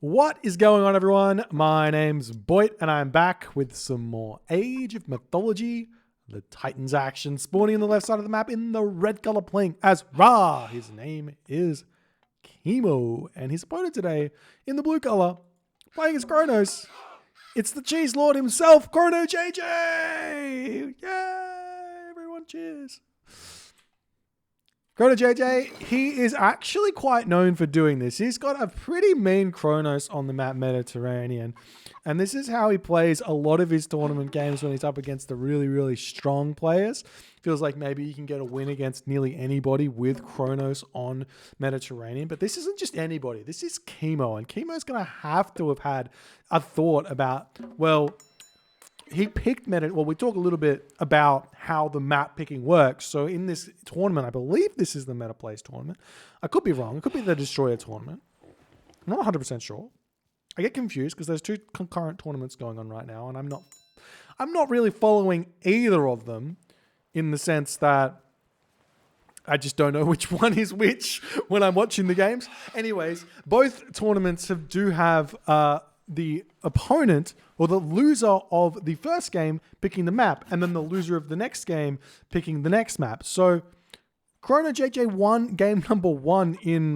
What is going on, everyone? My name's Boit, and I'm back with some more Age of Mythology. The Titans action spawning on the left side of the map in the red color, playing as Ra. His name is Kimo, and his opponent today in the blue color, playing as Kronos. It's the Cheese Lord himself, ChronoJJ! Yay! Everyone cheers. ChronoJJ, he is actually quite known for doing this. He's got a pretty mean Kronos on the map Mediterranean. And this is how he plays a lot of his tournament games when he's up against the really, really strong players. Feels like maybe you can get a win against nearly anybody with Kronos on Mediterranean. But this isn't just anybody. This is Kimo. And Kimo's going to have had a thought about, well, he picked meta. Well, we talk a little bit about how the map picking works. So in this tournament, I believe this is the meta plays tournament. I could be wrong. It could be the Destroyer tournament. I'm not 100% sure. I get confused because there's two concurrent tournaments going on right now, and I'm not really following either of them in the sense that I just don't know which one is which when I'm watching the games. Anyways, both tournaments do have the opponent or the loser of the first game picking the map, and then the loser of the next game picking the next map. So ChronoJJ won game number 1 in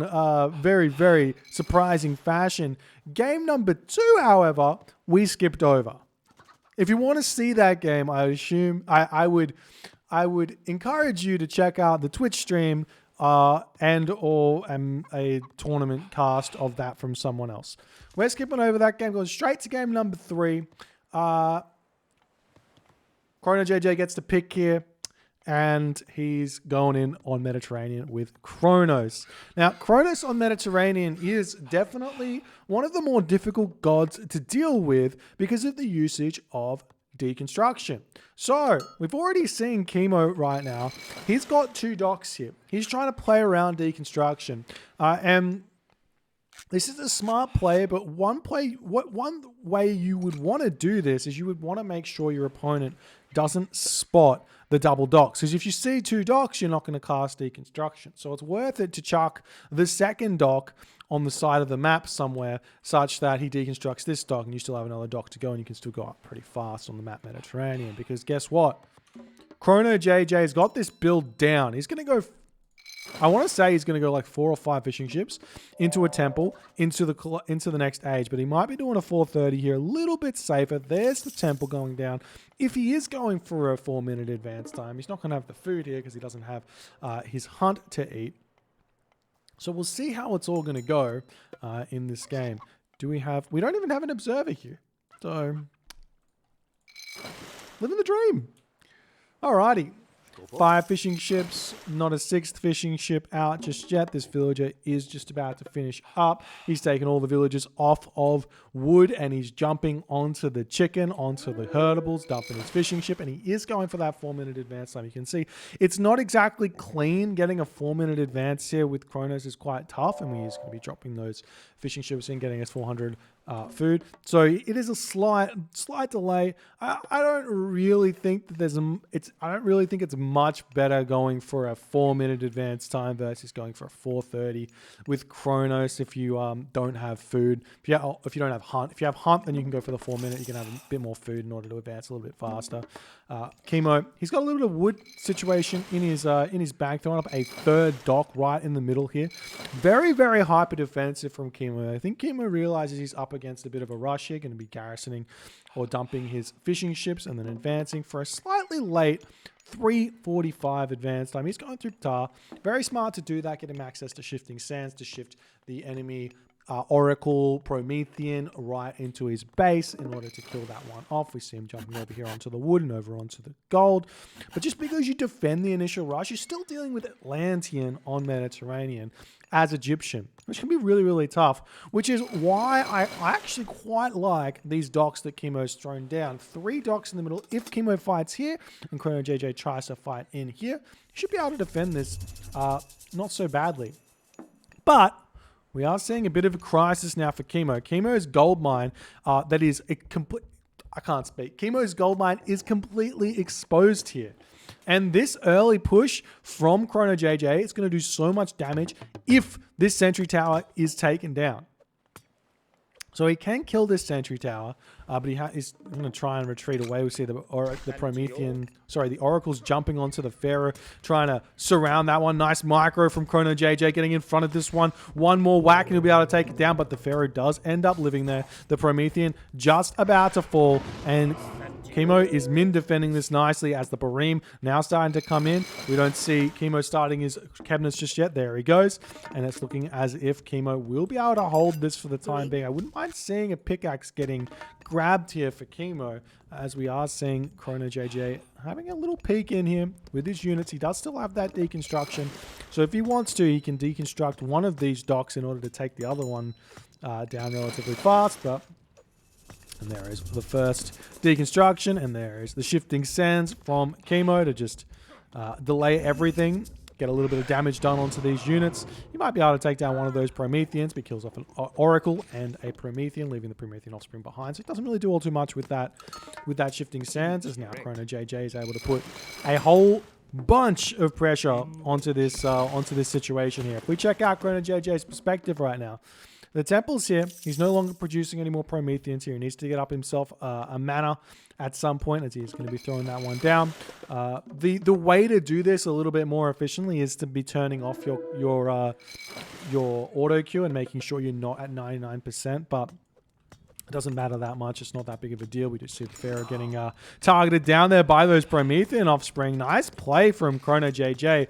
very, very surprising fashion. Game number 2, however, we skipped over. If you want to see that game, I assume I would encourage you to check out the Twitch stream and or a tournament cast of that from someone else. We're skipping over that game, going straight to game number 3. ChronoJJ gets to pick here, and he's going in on Mediterranean with Kronos. Now, Kronos on Mediterranean is definitely one of the more difficult gods to deal with because of the usage of deconstruction. So we've already seen Kimo right now. He's got 2 docks here. He's trying to play around deconstruction, and this is a smart play. But one way you would want to do this is you would want to make sure your opponent doesn't spot the double docks, because if you see 2 docks, you're not going to cast deconstruction. So it's worth it to chuck the second dock on the side of the map somewhere such that he deconstructs this dock and you still have another dock to go, and you can still go up pretty fast on the map Mediterranean. Because guess what? ChronoJJ's got this build down. He's going to go, I want to say he's going to go like 4 or 5 fishing ships into a temple, into the next age. But he might be doing a 430 here, a little bit safer. There's the temple going down. If he is going for a 4-minute advance time, he's not going to have the food here because he doesn't have his hunt to eat. So we'll see how it's all going to go in this game. We don't even have an observer here. So, living the dream. Alrighty. 5 fishing ships, not a 6th fishing ship out just yet. This villager is just about to finish up. He's taken all the villagers off of wood, and he's jumping onto the chicken, onto the herdables, dumping his fishing ship, and he is going for that 4-minute advance time. You can see it's not exactly clean. Getting a 4-minute advance here with Kronos is quite tough, and he's going to be dropping those fishing ships in, getting us 400 food. So it is a slight delay. I don't really think that I don't really think it's much better going for a 4-minute advance time versus going for a 4:30 with Kronos if you don't have food. If you don't have hunt. If you have hunt, then you can go for the 4-minute. You can have a bit more food in order to advance a little bit faster. Kimo, he's got a little bit of wood situation in his bag, throwing up a 3rd dock right in the middle here. Very, very hyper defensive from Kimo. I think Kimo realizes he's up against a bit of a rush here, going to be garrisoning or dumping his fishing ships and then advancing for a slightly late 3:45 advance time. He's going through tar. Very smart to do that, get him access to shifting sands to shift the enemy Oracle Promethean right into his base in order to kill that one off. We see him jumping over here onto the wood and over onto the gold. But just because you defend the initial rush, you're still dealing with Atlantean on Mediterranean as Egyptian, which can be really, really tough, which is why I actually quite like these docks that Kimo's thrown down. 3 docks in the middle. If Kimo fights here and ChronoJJ tries to fight in here, you should be able to defend this not so badly. But we are seeing a bit of a crisis now for Kimo. Kimo's gold mine that is a complete... I can't speak. Kimo's gold mine is completely exposed here. And this early push from ChronoJJ is going to do so much damage if this sentry tower is taken down. So he can kill this sentry tower, but he's going to try and retreat away. We see the Oracle's jumping onto the Pharaoh, trying to surround that one. Nice micro from ChronoJJ getting in front of this one. One more whack and he'll be able to take it down, but the Pharaoh does end up living there. The Promethean just about to fall, and Kimo is min defending this nicely as the Bareem now starting to come in. We don't see Kimo starting his cabinets just yet. There he goes. And it's looking as if Kimo will be able to hold this for the time being. I wouldn't mind seeing a pickaxe getting grabbed here for Kimo, as we are seeing ChronoJJ having a little peek in here with his units. He does still have that deconstruction. So if he wants to, he can deconstruct one of these docks in order to take the other one down relatively fast. And there is the first deconstruction, and there is the shifting sands from Kimo to just delay everything, get a little bit of damage done onto these units. You might be able to take down one of those Prometheans, but kills off an Oracle and a Promethean, leaving the Promethean offspring behind. So it doesn't really do all too much with that shifting sands, as now ChronoJJ is able to put a whole bunch of pressure onto this situation here. If we check out ChronoJJ's perspective right now, the temple's here. He's no longer producing any more Prometheans here. He needs to get up himself a mana at some point, as he's going to be throwing that one down. The way to do this a little bit more efficiently is to be turning off your auto queue and making sure you're not at 99%, but it doesn't matter that much. It's not that big of a deal. We just see the Pharaoh getting targeted down there by those Promethean offspring. Nice play from ChronoJJ,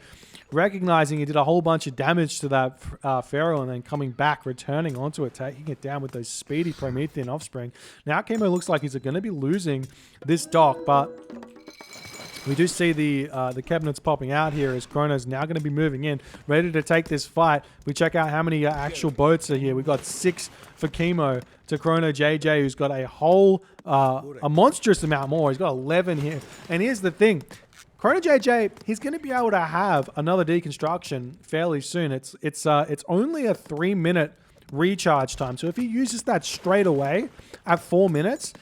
recognizing he did a whole bunch of damage to that Pharaoh and then coming back, returning onto it, taking it down with those speedy Promethean offspring. Now Kimo looks like he's going to be losing this dock, but we do see the cabinets popping out here as Kronos now going to be moving in, ready to take this fight. We check out how many actual boats are here. We've got 6 for Kimo to ChronoJJ, who's got a whole, a monstrous amount more. He's got 11 here. And here's the thing. ChronoJJ, he's going to be able to have another deconstruction fairly soon. It's only a 3-minute recharge time. So if he uses that straight away at 4 minutes,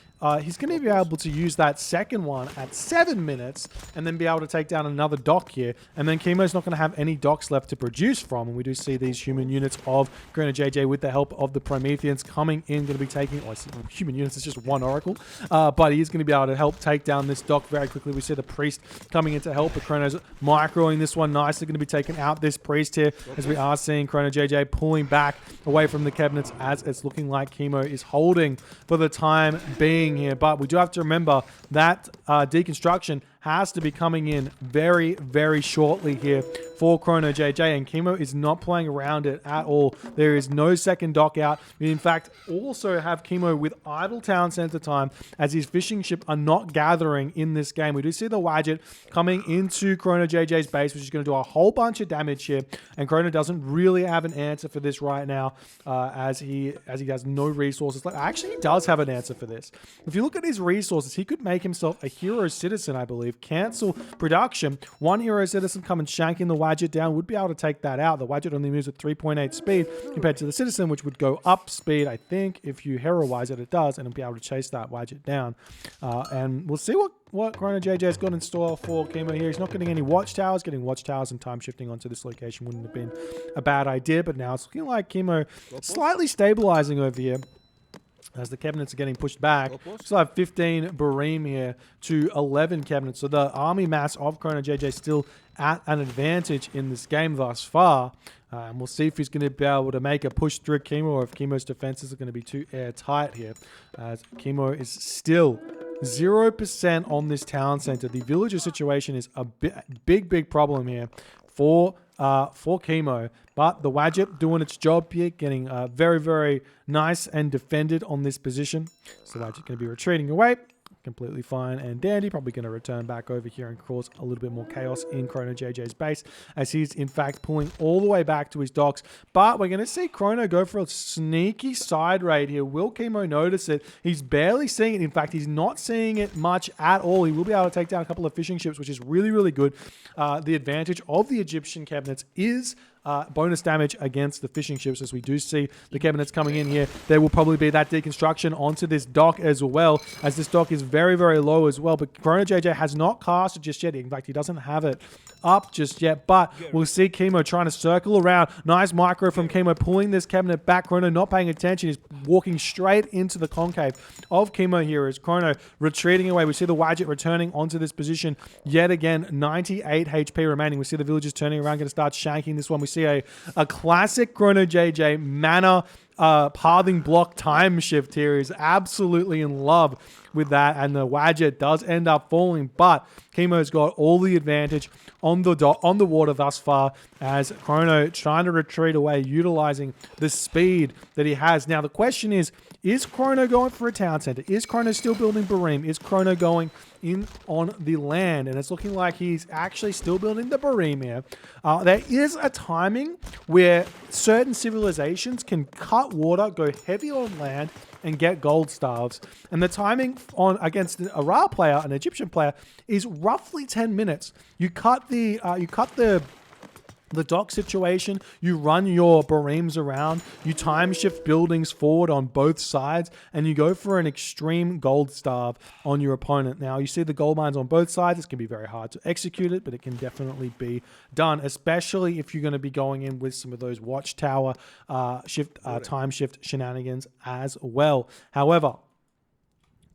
he's going to be able to use that second one at 7 minutes and then be able to take down another dock here. And then Kimo's not going to have any docks left to produce from. And we do see these human units of ChronoJJ with the help of the Prometheans coming in, going to be taking, human units, it's just one Oracle. But he is going to be able to help take down this dock very quickly. We see the Priest coming in to help, but Kronos microing this one nicely, going to be taking out this Priest here, as we are seeing ChronoJJ pulling back away from the cabinets, as it's looking like Kimo is holding for the time being here. But we do have to remember that deconstruction has to be coming in very, very shortly here for ChronoJJ, and Kimo is not playing around it at all. There is no second dock out. We, in fact, also have Kimo with idle town center time, as his fishing ship are not gathering in this game. We do see the Wadjet coming into ChronoJJ's base, which is going to do a whole bunch of damage here, and Chrono doesn't really have an answer for this right now, as he has no resources. Actually, he does have an answer for this. If you look at his resources, he could make himself a hero citizen, I believe, cancel production. One hero citizen come and shanking the Wadjet down would be able to take that out. The Wadjet only moves at 3.8 speed compared to the citizen, which would go up speed, I think. If you heroize it, it does, and it'll be able to chase that Wadjet down. And we'll see what ChronoJJ has got in store for Kimo here. He's not getting any watchtowers. Getting watchtowers and time shifting onto this location wouldn't have been a bad idea, but now it's looking like Kimo slightly stabilizing over here, as the cabinets are getting pushed back. So I have 15 Bareem here to 11 cabinets. So the army mass of ChronoJJ still at an advantage in this game thus far. And we'll see if he's going to be able to make a push through Kimo, or if Kimo's defenses are going to be too airtight here. As Kimo is still 0% on this town center. The villager situation is a big problem here for Kimo, but the Wadjet doing its job here, getting very, very nice and defended on this position. So the Wadjet going to be retreating away. Completely fine and dandy. Probably going to return back over here and cause a little bit more chaos in ChronoJJ's base, as he's in fact pulling all the way back to his docks. But we're going to see Chrono go for a sneaky side raid here. Will Kimo notice it? He's barely seeing it. In fact, he's not seeing it much at all. He will be able to take down a couple of fishing ships, which is really, really good. The advantage of the Egyptian cabinets is bonus damage against the fishing ships, as we do see the cabinets coming in here. There will probably be that deconstruction onto this dock as well, as this dock is very, very low as well. But ChronoJJ has not cast it just yet. In fact, he doesn't have it up just yet, but we'll see Kimo trying to circle around. Nice micro from Kimo, pulling this cabinet back. Chrono not paying attention. He's walking straight into the concave of Kimo here as Chrono retreating away. We see the Wadjet returning onto this position yet again. 98 HP remaining. We see the villagers turning around, going to start shanking this one. We see a classic ChronoJJ mana pathing block time shift here. Is absolutely in love with that, and the Wadjet does end up falling, but Kimo's got all the advantage on the water thus far, as Chrono trying to retreat away, utilizing the speed that he has. Now the question is Chrono going for a town center? Is Chrono still building Barim? Is Chrono going in on the land? And it's looking like he's actually still building the Barim here. There is a timing where certain civilizations can cut water, go heavy on land, and get gold staves. And the timing on against a Ra player, an Egyptian player, is roughly 10 minutes. You cut the dock situation, you run your Barims around, you time shift buildings forward on both sides, and you go for an extreme gold starve on your opponent. Now, you see the gold mines on both sides. It's going to be very hard to execute it, but it can definitely be done, especially if you're going to be going in with some of those watchtower time shift shenanigans as well. However,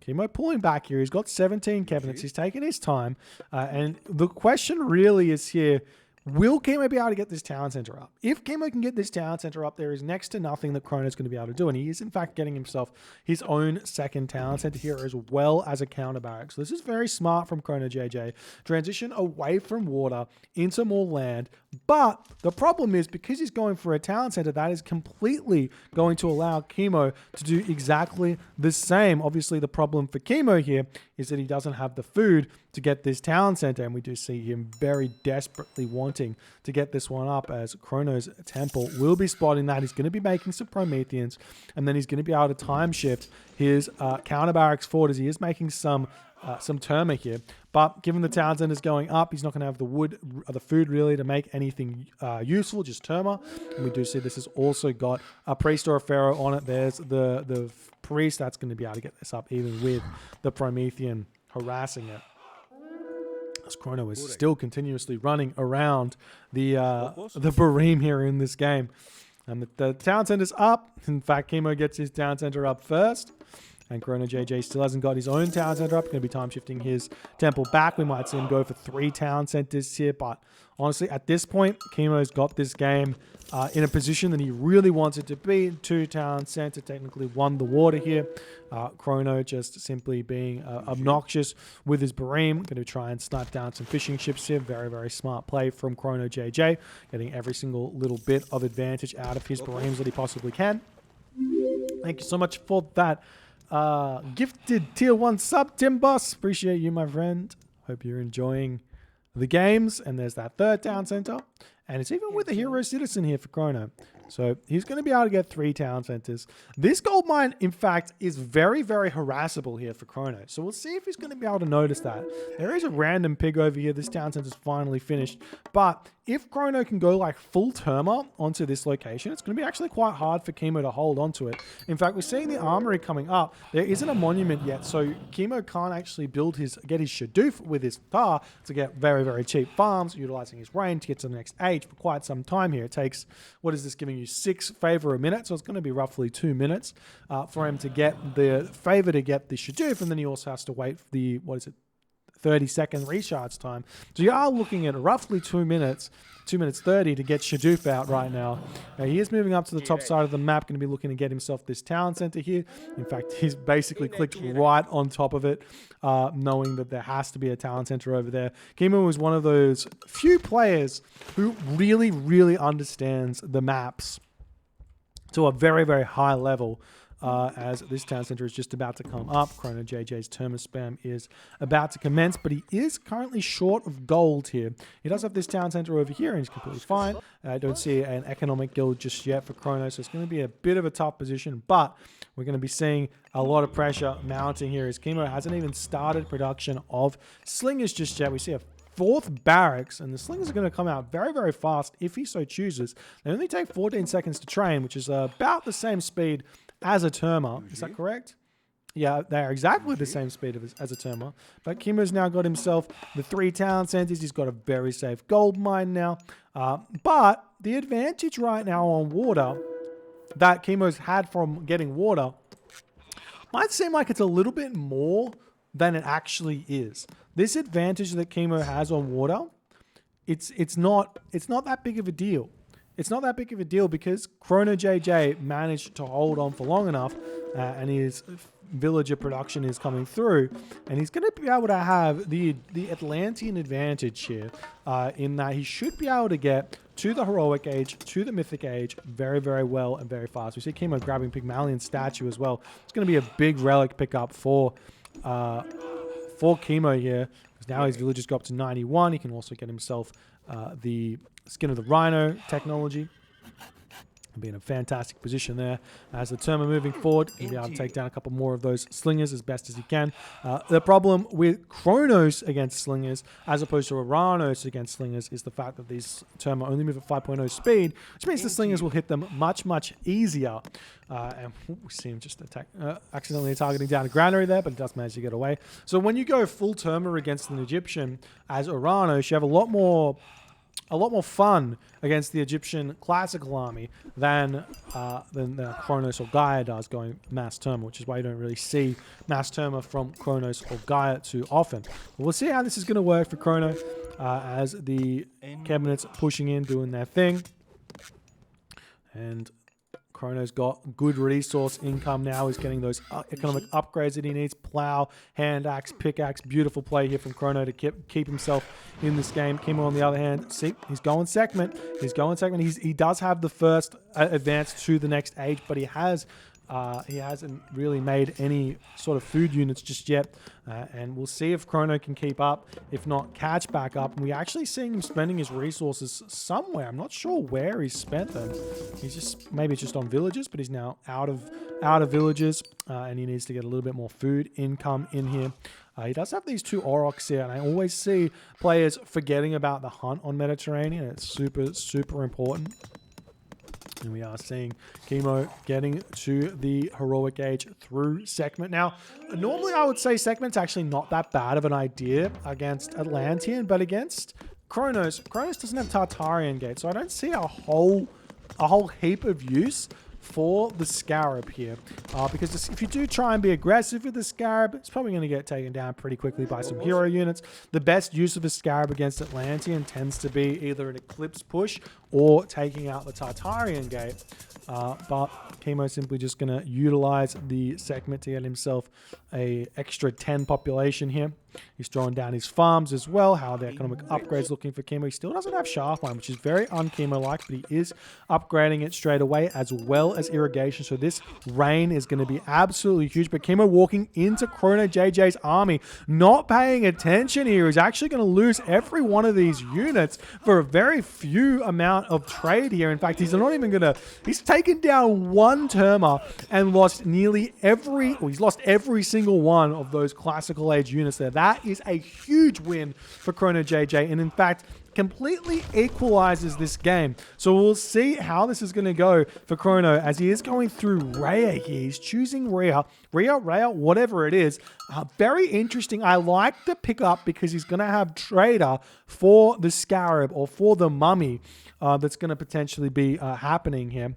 Kimo pulling back here. He's got 17 cabinets. He's taking his time. And the question really is here, will Kimo be able to get this town center up? If Kimo can get this town center up, there is next to nothing that Kronos going to be able to do. And he is, in fact, getting himself his own second town center here, as well as a counter barrack. So this is very smart from ChronoJJ. Transition away from water into more land. But the problem is, because he's going for a town center, that is completely going to allow Kimo to do exactly the same. Obviously, the problem for Kimo here is that he doesn't have the food to get this town center, and we do see him very desperately wanting to get this one up, as Kronos Temple will be spotting that. He's going to be making some Prometheans, and then he's going to be able to time shift his counter barracks forward, as he is making some Terma here. But given the town center is going up, he's not going to have the wood or the food really to make anything useful, just Terma. And we do see this has also got a priest or a pharaoh on it. There's the priest that's going to be able to get this up, even with the Promethean harassing it. As Chrono is still continuously running around the Barim here in this game. And the town center's up. In fact, Kimo gets his town center up first. And ChronoJJ still hasn't got his own town center up. Going to be time shifting his temple back. We might see him go for 3 town centers here. But honestly, at this point, Kimo's got this game in a position that he really wants it to be. 2 town center, technically won the water here. Chrono just simply being obnoxious with his Barim. Going to try and snipe down some fishing ships here. Very, very smart play from ChronoJJ. Getting every single little bit of advantage out of his Barims that he possibly can. Thank you so much for that. Gifted tier 1 sub, Tim Boss. Appreciate you, my friend. Hope you're enjoying the games. And there's that 3rd town center. And it's even with a hero citizen here for Chrono. So he's going to be able to get 3 town centers. This gold mine, in fact, is very, very harassable here for Chrono. So we'll see if he's going to be able to notice that. There is a random pig over here. This town center's finally finished. But if Chrono can go like full Terma onto this location, it's going to be actually quite hard for Kimo to hold onto it. In fact, we're seeing the armory coming up. There isn't a monument yet, so Kimo can't actually get his Shadoof with his Thar to get very, very cheap farms, utilizing his rain to get to the next age for quite some time here. It takes, what is this giving you, 6 favor a minute, so it's going to be roughly 2 minutes for him to get the favor to get the Shadoof, and then he also has to wait for the, 30-second recharge time. So you are looking at roughly 2 minutes, 2 minutes 30 to get Shadoof out right now. Now he is moving up to the top side of the map, going to be looking to get himself this town center here. In fact, he's basically clicked right on top of it, knowing that there has to be a town center over there. Kimo is one of those few players who really, really understands the maps to a very, very high level. As this town center is just about to come up. ChronoJJ's Terma spam is about to commence, but he is currently short of gold here. He does have this town center over here, and he's completely fine. I don't see an economic guild just yet for Chrono, so it's going to be a bit of a tough position, but we're going to be seeing a lot of pressure mounting here, as Kimo hasn't even started production of slingers just yet. We see a 4th barracks, and the slingers are going to come out very, very fast if he so chooses. They only take 14 seconds to train, which is about the same speed as a Terma. Is that correct? Yeah, they are exactly the same speed as a Terma. But Kimo's now got himself the 3 town centers. He's got a very safe gold mine now. But the advantage right now on water that Kimo's had from getting water might seem like it's a little bit more than it actually is. This advantage that Kimo has on water, it's not that big of a deal. It's not that big of a deal because ChronoJJ managed to hold on for long enough, and his villager production is coming through, and he's going to be able to have the Atlantean advantage here, in that he should be able to get to the heroic age, to the mythic age, very, very well and very fast. We see Kimo grabbing Pygmalion statue as well. It's going to be a big relic pickup for Kimo here, because now his villagers go up to 91. He can also get himself the Skin of the Rhino technology. Be in a fantastic position there as the Terma moving forward. He'll be able to take down a couple more of those slingers as best as he can. The problem with Kronos against slingers as opposed to Uranos against slingers is the fact that these Terma only move at 5.0 speed, which means the slingers will hit them much, much easier. And we see him just accidentally targeting down a granary there, but it does manage to get away. So when you go full Terma against an Egyptian as Uranos, you have a lot more fun against the Egyptian classical army than Kronos or Gaia does going mass Terma, which is why you don't really see mass Terma from Kronos or Gaia too often. But we'll see how this is going to work for Chrono as the cabinets pushing in, doing their thing. And Chrono's got good resource income now. He's getting those economic upgrades that he needs. Plow, hand axe, pickaxe. Beautiful play here from Chrono to keep himself in this game. Kimo, on the other hand, see, he's going segment. He does have the first advance to the next age, but he hasn't really made any sort of food units just yet. And we'll see if Chrono can keep up, if not catch back up. And we're actually seeing him spending his resources somewhere. I'm not sure where he's spent them. Maybe it's just on villages, but he's now out of villages, and he needs to get a little bit more food income in here. He does have these 2 Aurochs here, and I always see players forgetting about the hunt on Mediterranean. It's super, super important. And we are seeing Kimo getting to the heroic age through segment. Now, normally I would say segment's actually not that bad of an idea against Atlantean, but against Kronos doesn't have Tartarian gate, so I don't see a whole heap of use for the Scarab here, because if you do try and be aggressive with the Scarab, it's probably going to get taken down pretty quickly by some hero units. The best use of a Scarab against Atlantean tends to be either an Eclipse push or taking out the Tartarian gate, but Kimo's simply just going to utilize the segment to get himself a extra 10 population here. He's throwing down his farms as well. How the economic upgrades looking for Kimo. He still doesn't have Shaft Mine, which is very un-Kimo-like, but he is upgrading it straight away, as well as irrigation. So this rain is going to be absolutely huge. But Kimo walking into ChronoJJ's army, not paying attention here, is actually going to lose every one of these units for a very few amount of trade here. In fact, he's not even going to... He's taken down 1 Terma and lost he's lost every single one of those classical age units there. That is a huge win for ChronoJJ, and in fact, completely equalizes this game. So we'll see how this is going to go for Chrono as he is going through Rhea here. He's choosing Rhea, whatever it is. Very interesting. I like the pickup because he's going to have Trader for the Scarab or for the Mummy that's going to potentially be happening here.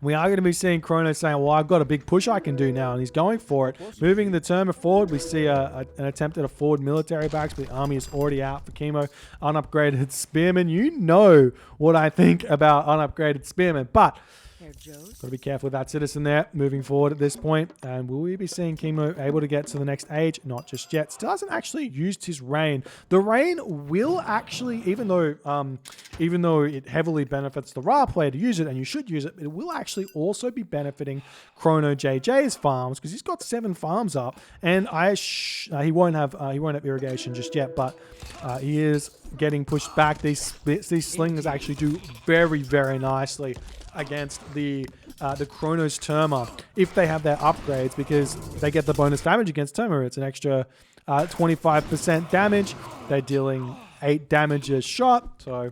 We are going to be seeing Chrono saying, well, I've got a big push I can do now, and he's going for it. Moving the Terma forward, we see an attempt at a forward military barracks, but the army is already out for Kimo. Unupgraded Spearman. You know what I think about unupgraded Spearman, but got to be careful with that citizen there moving forward at this point. And will we be seeing Kimo able to get to the next age? Not just yet. Still hasn't actually used his rain. The rain will actually, even though it heavily benefits the Ra player to use it, and you should use it, it will actually also be benefiting ChronoJJ's farms, because he's got 7 farms up, and he won't have irrigation just yet, but he is getting pushed back. These slingers actually do very, very nicely against the Kronos Terma if they have their upgrades, because they get the bonus damage against Terma. It's an extra 25% damage. They're dealing 8 damage a shot, so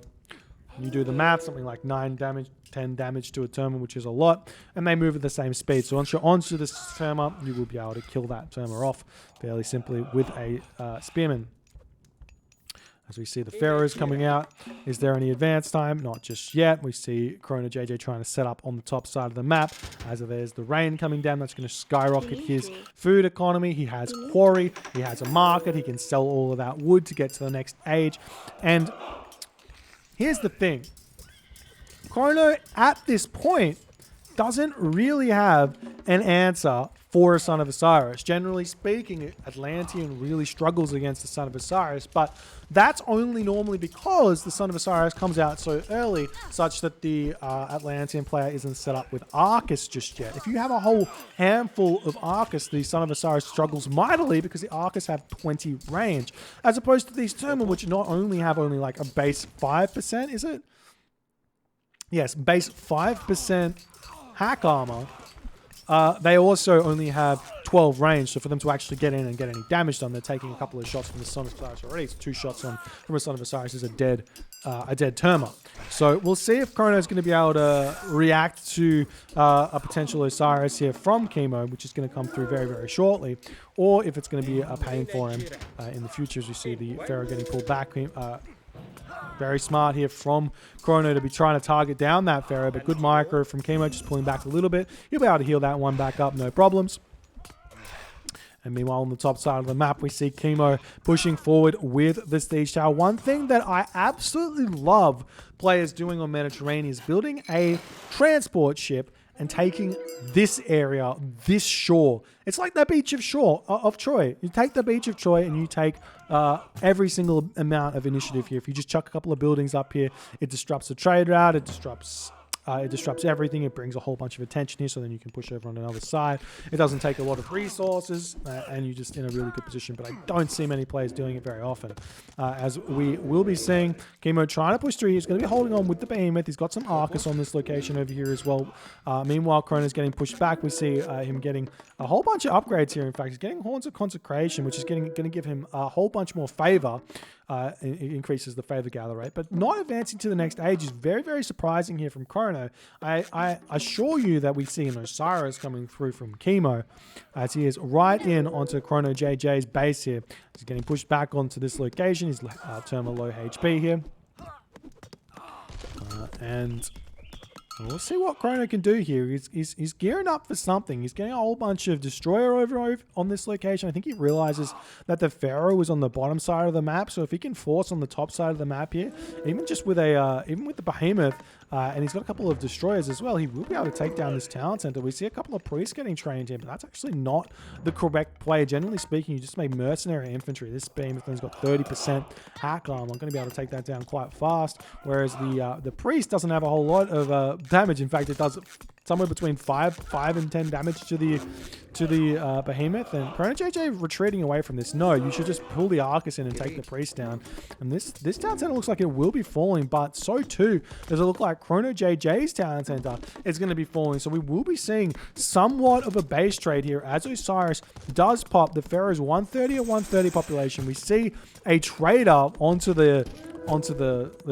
you do the math, something like 9 damage 10 damage to a Terma, which is a lot, and they move at the same speed. So once you're onto this Terma, you will be able to kill that Terma off fairly simply with a Spearman. As we see the Pharaohs coming out, is there any advance time? Not just yet. We see ChronoJJ trying to set up on the top side of the map. As there's the rain coming down, that's going to skyrocket his food economy. He has quarry, he has a market, he can sell all of that wood to get to the next age. And here's the thing. Chrono, at this point, doesn't really have an answer for a Son of Osiris. Generally speaking, Atlantean really struggles against the Son of Osiris, but that's only normally because the Son of Osiris comes out so early, such that the Atlantean player isn't set up with Arcus just yet. If you have a whole handful of Arcus, the Son of Osiris struggles mightily because the Arcus have 20 range, as opposed to these Terma, which not only have only like a base 5%, is it? Yes, base 5% hack armor. They also only have 12 range, so for them to actually get in and get any damage done, they're taking a couple of shots from the Son of Osiris already. So 2 shots from a Son of Osiris is a dead Terma. So we'll see if Chrono is going to be able to react to a potential Osiris here from Kimo, which is going to come through very, very shortly, or if it's going to be a pain for him in the future, as we see the Pharaoh getting pulled back. Very smart here from Chrono to be trying to target down that Pharaoh, but good micro from Kimo, just pulling back a little bit. He'll be able to heal that one back up, no problems. And meanwhile, on the top side of the map, we see Kimo pushing forward with the Siege Tower. One thing that I absolutely love players doing on Mediterranean is building a transport ship and taking this area, this shore. It's like the beach of Troy. You take the beach of Troy and you take every single amount of initiative here. If you just chuck a couple of buildings up here, it disrupts the trade route, it disrupts everything. It brings a whole bunch of attention here, so then you can push over on another side. It doesn't take a lot of resources, and you're just in a really good position. But I don't see many players doing it very often. As we will be seeing Kimo trying to push through. He's going to be holding on with the Behemoth. He's got some Arcus on this location over here as well. Meanwhile, Kronos getting pushed back. We see him getting a whole bunch of upgrades here. In fact, he's getting Horns of Consecration, which is going to give him a whole bunch more favor. It increases the favor gather rate, but not advancing to the next age is very, very surprising here from Chrono. I assure you that we see an Osiris coming through from Kimo, as he is right in onto ChronoJJ's base here. He's getting pushed back onto this location. He's Terma low HP here. And we'll see what Chrono can do here. He's gearing up for something. He's getting a whole bunch of Destroyer over on this location. I think he realizes that the Pharaoh is on the bottom side of the map, so if he can force on the top side of the map here, even just with even with the Behemoth, and he's got a couple of Destroyers as well, he will be able to take down this town center. We see a couple of priests getting trained here, but that's actually not the correct play. Generally speaking, you just make mercenary infantry. This Behemoth has got 30% hack armor. I'm going to be able to take that down quite fast, whereas the priest doesn't have a whole lot of damage. In fact, it does somewhere between 5 and 10 damage to the Behemoth. And ChronoJJ retreating away from this. No, you should just pull the Arcus in and take the priest down. And this town center looks like it will be falling, but so too does it look like ChronoJJ's town center is going to be falling. So we will be seeing somewhat of a base trade here as Osiris does pop the Pharaoh's 130 or 130 population. We see a trade up onto the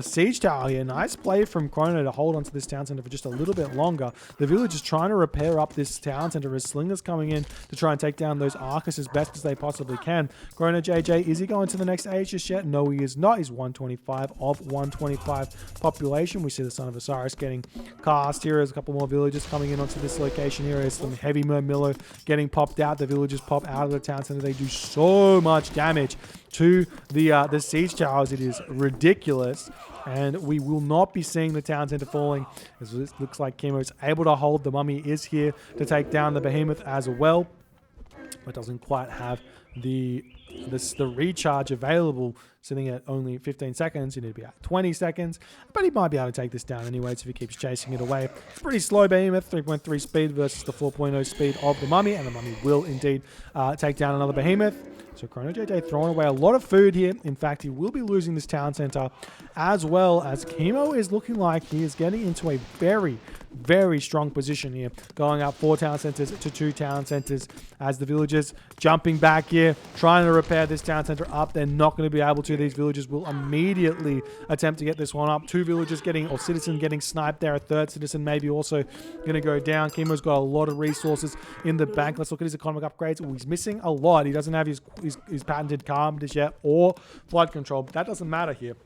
siege tower here. Nice play from Chrono to hold onto this town center for just a little bit longer. The village is trying to repair up this town center as Slinger's coming in to try and take down those Arcus as best as they possibly can. ChronoJJ, is he going to the next age just yet? No, he is not. He's 125 of 125 population. We see the Son of Osiris getting cast here. There's a couple more villagers coming in onto this location here. There's some heavy Murmillo getting popped out. The villagers pop out of the town center. They do so much damage to the siege towers. It is ridiculous, and we will not be seeing the town center falling, as it looks like Kimo is able to hold. The Mummy is here to take down the Behemoth as well, but doesn't quite have the recharge available, sitting at only 15 seconds. You need to be at 20 seconds, but he might be able to take this down anyway, so if he keeps chasing it away. Pretty slow Behemoth, 3.3 speed versus the 4.0 speed of the Mummy, and the Mummy will indeed take down another Behemoth. So ChronoJJ throwing away a lot of food here. In fact, he will be losing this town center, as well as Kimo is looking like he is getting into a very, very strong position here, going up 4 town centers to 2 town centers as the villagers jumping back here, trying to repair this town center up. They're not going to be able to. These villagers will immediately attempt to get this one up. 2 villagers getting, or citizen getting sniped there. A 3rd citizen maybe also going to go down. Kimo's got a lot of resources in the bank. Let's look at his economic upgrades. Ooh, he's missing a lot. He doesn't have his patented calm dish yet or flood control. But that doesn't matter here.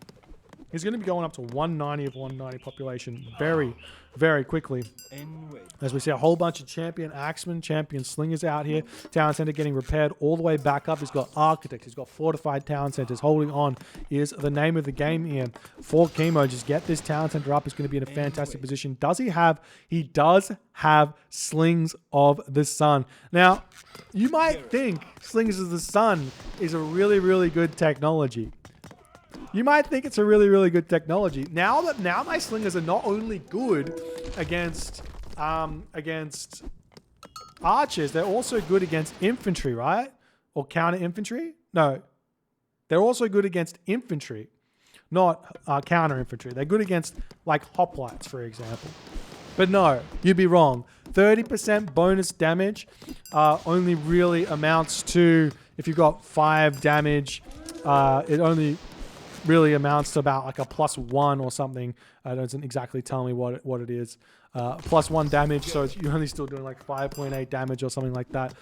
He's going to be going up to 190 of 190 population very, very quickly. As we see a whole bunch of champion axemen, champion slingers out here. Town center getting repaired all the way back up. He's got architects. He's got fortified town centers. Holding on is the name of the game here. For Kimo, just get this town center up. He's going to be in a fantastic position. Does he have? He does have Slings of the Sun. Now, you might think Slings of the Sun is a really, really good technology. You might think it's a really, really good technology. Now my slingers are not only good against archers, they're also good against infantry, right? Or counter infantry? No. They're also good against infantry, not counter infantry. They're good against like hoplites, for example. But no, you'd be wrong. 30% bonus damage only really amounts to, if you've got 5 damage, it only really amounts to about like a +1 or something. It doesn't exactly tell me what it is. +1 damage, so you're only still doing like 5.8 damage or something like that.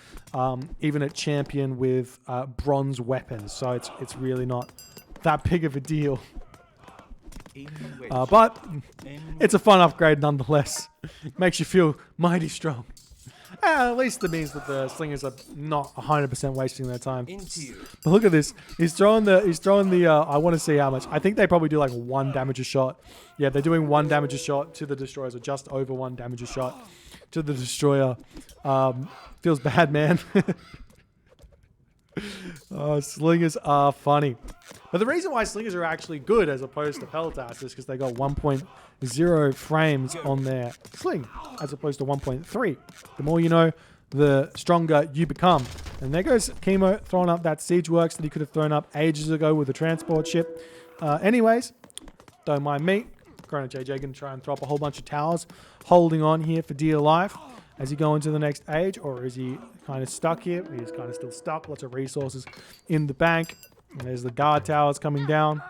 Even at champion with bronze weapons, so it's really not that big of a deal. But it's a fun upgrade nonetheless. Makes you feel mighty strong. At least it means that the slingers are not 100% wasting their time. But look at this. He's throwing the I want to see how much. I think they probably do like 1 damage a shot. Yeah, they're doing 1 damage a shot to the destroyers, or just over 1 damage a shot to the destroyer. Feels bad, man. Oh, slingers are funny. But the reason why slingers are actually good as opposed to peltas is because they got 1.0 frames on their sling as opposed to 1.3. The more you know, the stronger you become. And there goes Kimo throwing up that siege works that he could have thrown up ages ago with a transport ship. Anyways, don't mind me. ChronoJJ going to try and throw up a whole bunch of towers, holding on here for dear life. As he go into the next age, or is he kind of stuck here? He's kind of still stuck. Lots of resources in the bank. And there's the guard towers coming down.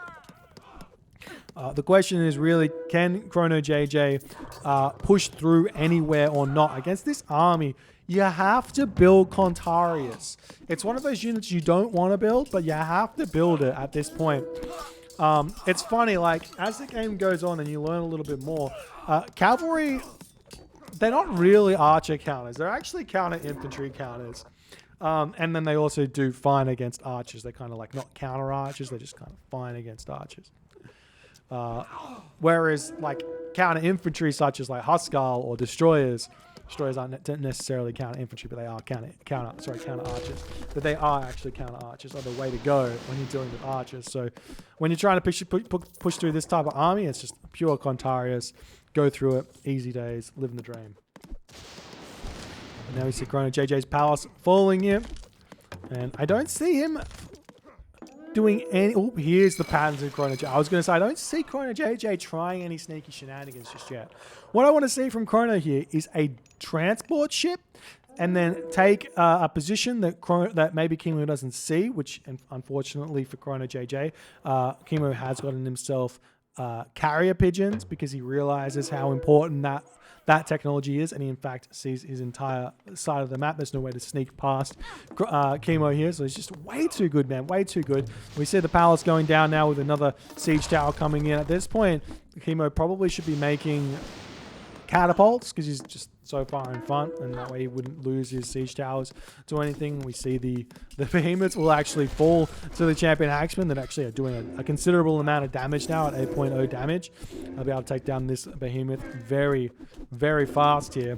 The question is really, can ChronoJJ push through anywhere or not? Against this army, you have to build Contarius. It's one of those units you don't want to build, but you have to build it at this point. It's funny, like, as the game goes on and you learn a little bit more, cavalry, they're not really archer counters. They're actually counter infantry counters. And then they also do fine against archers. They're kind of like not counter archers. They're just kind of fine against archers. Whereas like counter infantry such as like Huskarl or destroyers aren't necessarily counter infantry, but they are counter archers. But they are actually counter archers, are the way to go when you're dealing with archers. So when you're trying to push through this type of army, it's just pure Contarius. Go through it, easy days, living the dream. And now we see ChronoJJ's palace falling in, and I don't see him doing any. Oh, here's the patterns in ChronoJJ. I was going to say I don't see ChronoJJ trying any sneaky shenanigans just yet. What I want to see from Chrono here is a transport ship, and then take a position that maybe Kimo doesn't see, which unfortunately for ChronoJJ, Kimo has gotten himself carrier pigeons because he realizes how important that technology is, and he in fact sees his entire side of the map. There's no way to sneak past Kimo here, so he's just way too good, man, way too good. We see the palace going down now with another siege tower coming in. At this point, Kimo probably should be making catapults because he's just so far in front, and that way he wouldn't lose his siege towers to anything. We see the behemoths will actually fall to the champion axemen that actually are doing a considerable amount of damage now at 8.0 damage. I'll be able to take down this behemoth very, very fast here.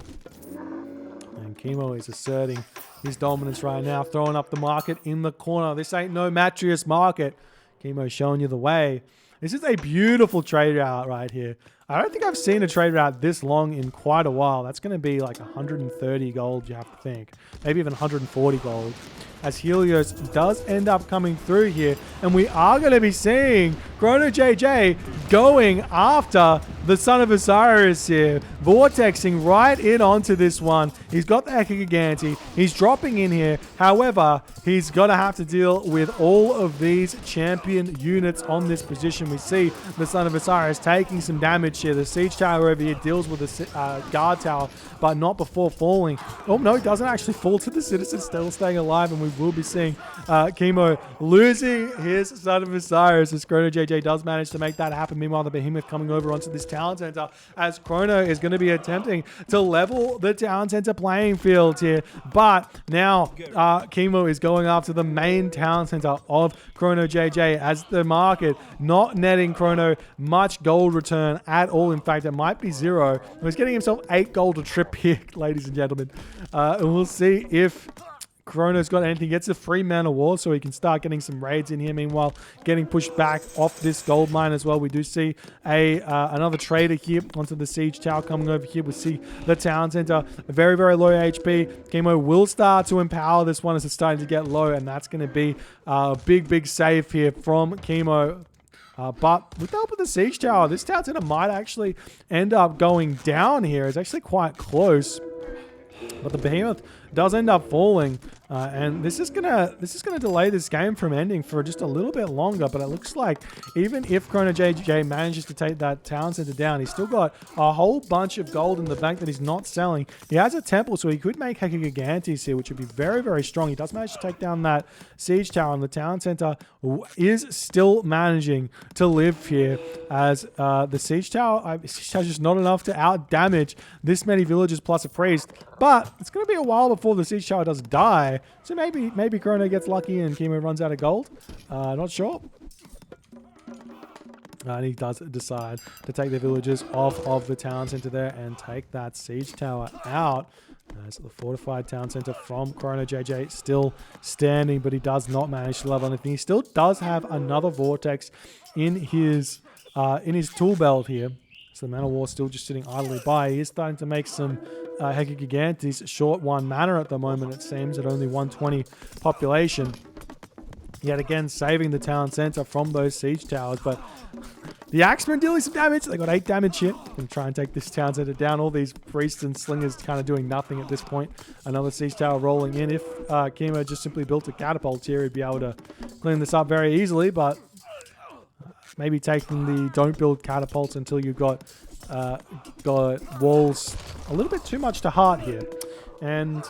And Kimo is asserting his dominance right now, throwing up the market in the corner. This ain't no Matrius market. Kimo showing you the way. This is a beautiful trade route right here. I don't think I've seen a trade route this long in quite a while. That's going to be like 130 gold, you have to think. Maybe even 140 gold. as Helios does end up coming through here. And we are going to be seeing ChronoJJ going after the Son of Osiris here, vortexing right in onto this one. He's got the Hecagiganti. He's dropping in here. However, he's going to have to deal with all of these champion units on this position. We see the Son of Osiris taking some damage here. The Siege Tower over here deals with the Guard Tower, but not before falling. Oh, no, he doesn't actually fall to the Citizen, still staying alive, and we will be seeing Kimo losing his Son of Osiris as ChronoJJ does manage to make that happen. Meanwhile, the Behemoth coming over onto this Town Center as Chrono is going to be attempting to level the Town Center playing field here. But now Kimo is going after the main Town Center of ChronoJJ as the market not netting Chrono much gold return at all. In fact, it might be 0. He's getting himself 8 gold a trip here, ladies and gentlemen. And we'll see if Kronos got anything. Gets a free mana wall so he can start getting some raids in here. Meanwhile, getting pushed back off this gold mine as well. We do see another trader here onto the siege tower coming over here. We see the town center, very, very low HP. Kimo will start to empower this one as it's starting to get low, and that's going to be a big, big save here from Kimo. But with the help of the siege tower, this town center might actually end up going down here. It's actually quite close. But the Behemoth does end up falling, and this is gonna delay this game from ending for just a little bit longer. But it looks like even if ChronoJJ manages to take that town center down, he's still got a whole bunch of gold in the bank that he's not selling. He has a temple, so he could make Hecagigantes here, which would be very, very strong. He does manage to take down that siege tower, and the town center is still managing to live here as the siege tower is just not enough to out damage this many villagers plus a priest. But it's going to be a while before the siege tower does die. So maybe Chrono gets lucky and Kimo runs out of gold. Not sure. And he does decide to take the villagers off of the town center there and take that siege tower out. As the fortified town center from ChronoJJ still standing, but he does not manage to level anything. He still does have another vortex in his tool belt here. So the mana wall still just sitting idly by. He is starting to make some Hecagigantes, short 1 mana at the moment, it seems, at only 120 population. Yet again, saving the town center from those siege towers. But the Axemen dealing some damage. They got 8 damage here. Can try and take this town center down. All these priests and slingers kind of doing nothing at this point. Another siege tower rolling in. If Kimo just simply built a catapult here, he'd be able to clean this up very easily. But maybe taking the don't build catapults until you've got walls a little bit too much to heart here. And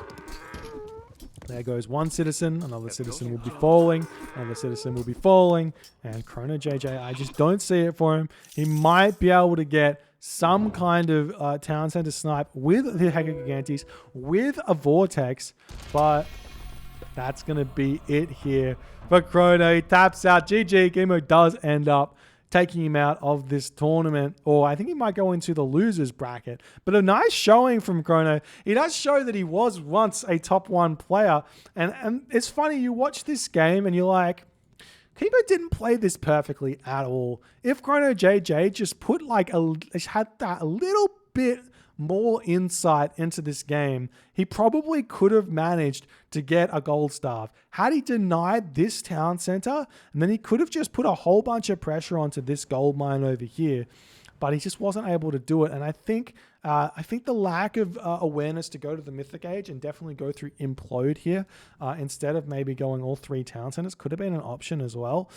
there goes one citizen. Another citizen will be falling. Another citizen will be falling. And ChronoJJ, I just don't see it for him. He might be able to get some kind of town center snipe with the Hecagigantes, with a vortex, but that's going to be it here for Chrono. He taps out. GG. Kimo does end up taking him out of this tournament, or I think he might go into the losers bracket. But a nice showing from Chrono. He does show that he was once a top 1 player. And it's funny, you watch this game and you're like, Kimo didn't play this perfectly at all. If ChronoJJ just put had that a little bit more insight into this game, he probably could have managed to get a gold staff. Had he denied this town center, and then he could have just put a whole bunch of pressure onto this gold mine over here, but he just wasn't able to do it. And I think the lack of awareness to go to the Mythic Age and definitely go through Implode here, instead of maybe going all 3 town centers, could have been an option as well.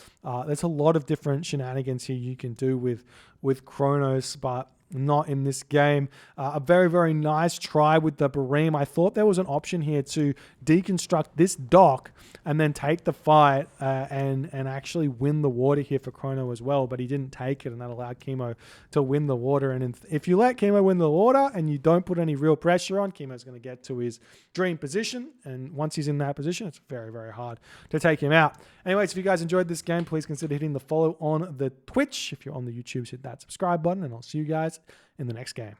There's a lot of different shenanigans here you can do with Kronos, but not in this game. A very, very nice try with the Bareem. I thought there was an option here to deconstruct this dock and then take the fight and actually win the water here for Chrono as well, but he didn't take it, and that allowed Kimo to win the water. And if you let Kimo win the water and you don't put any real pressure on, Kimo's going to get to his dream position, and once he's in that position, it's very, very hard to take him out. Anyways, if you guys enjoyed this game, please consider hitting the follow on the Twitch. If you're on the YouTube, hit that subscribe button, and I'll see you guys in the next game.